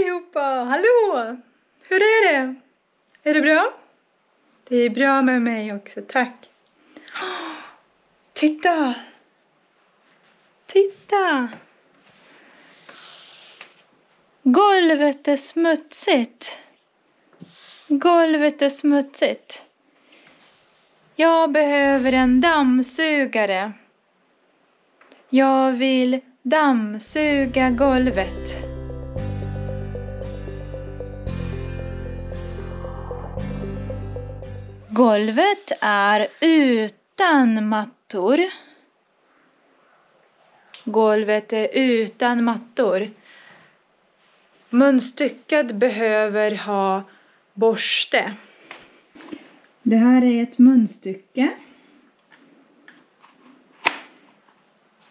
allihopa! Hallå! Hur är det? Är det bra? Det är bra med mig också, tack. Titta! Titta! Golvet är smutsigt. Golvet är smutsigt. Jag behöver en dammsugare. Jag vill dammsuga golvet. Golvet är utan mattor. Golvet är utan mattor. Munstycket behöver ha borste. Det här är ett munstycke.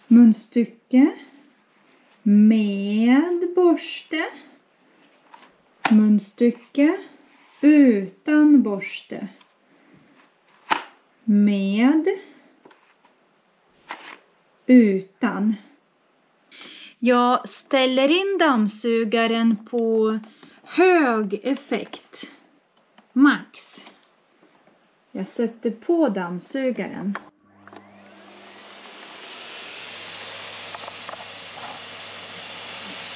Munstycke med borste. Munstycke utan borste. Med. Utan. Jag ställer in dammsugaren på hög effekt. Max. Jag sätter på dammsugaren.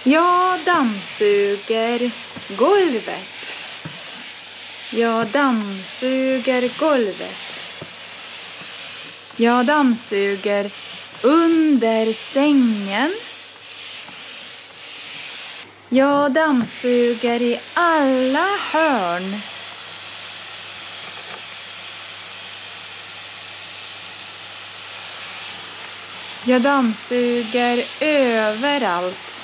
Jag dammsuger golvet. Jag dammsuger golvet. Jag dammsuger under sängen. Jag dammsuger i alla hörn. Jag dammsuger överallt.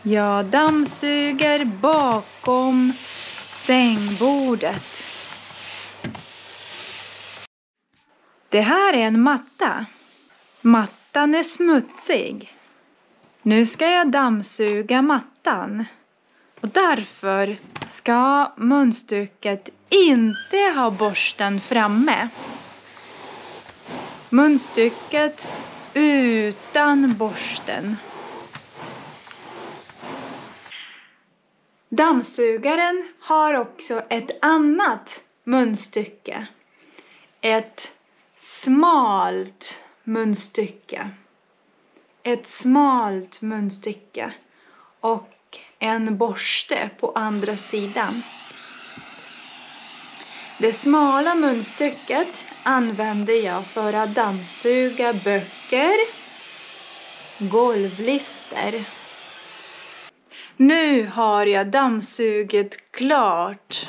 Jag dammsuger bakom sängbordet. Det här är en matta. Mattan är smutsig. Nu ska jag dammsuga mattan. Och därför ska munstycket inte ha borsten framme. Munstycket utan borsten. Dammsugaren har också ett annat munstycke. Ett smalt munstycke. Ett smalt munstycke. Och en borste på andra sidan. Det smala munstycket använder jag för att dammsuga böcker, golvlister. Nu har jag dammsugit klart.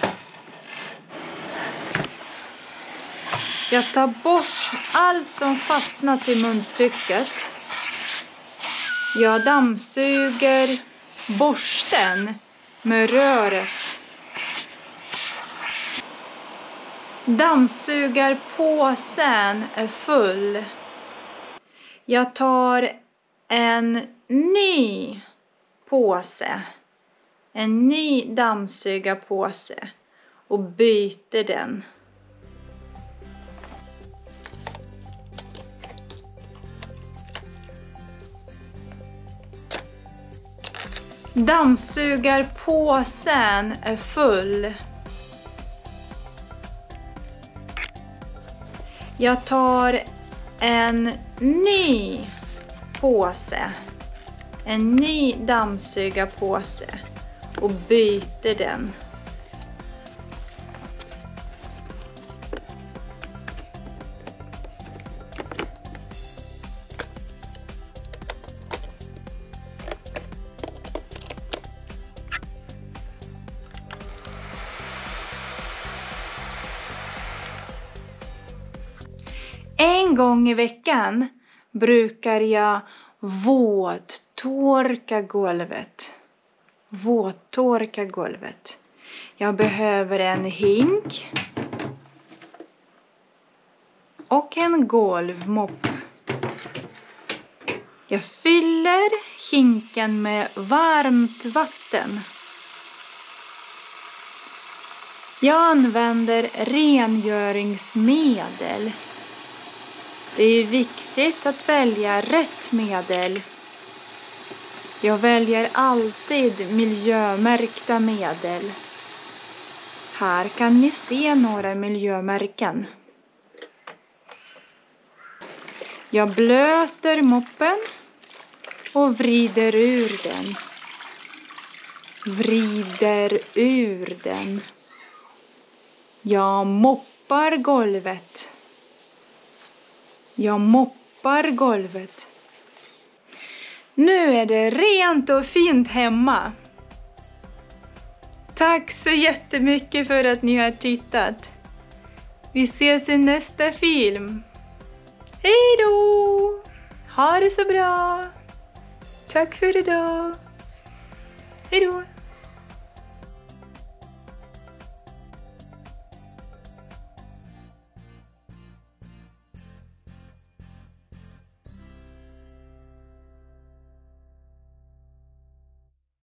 Jag tar bort allt som fastnat i munstycket. Jag dammsuger borsten med röret. Dammsugarpåsen är full. Jag tar en ny påse. En ny dammsugarpåse. Och byter den. Dammsugarpåsen är full. Jag tar en ny påse. En ny dammsugarpåse. Och byter den. En gång i veckan brukar jag våttorka golvet. Våttorka golvet. Jag behöver en hink. Och en golvmopp. Jag fyller hinken med varmt vatten. Jag använder rengöringsmedel. Det är viktigt att välja rätt medel. Jag väljer alltid miljömärkta medel. Här kan ni se några miljömärken. Jag blöter moppen och vrider ur den. Vrider ur den. Jag moppar golvet. Jag moppar golvet. Nu är det rent och fint hemma. Tack så jättemycket för att ni har tittat. Vi ses i nästa film. Hej då! Ha det så bra! Tack för idag! Hej då!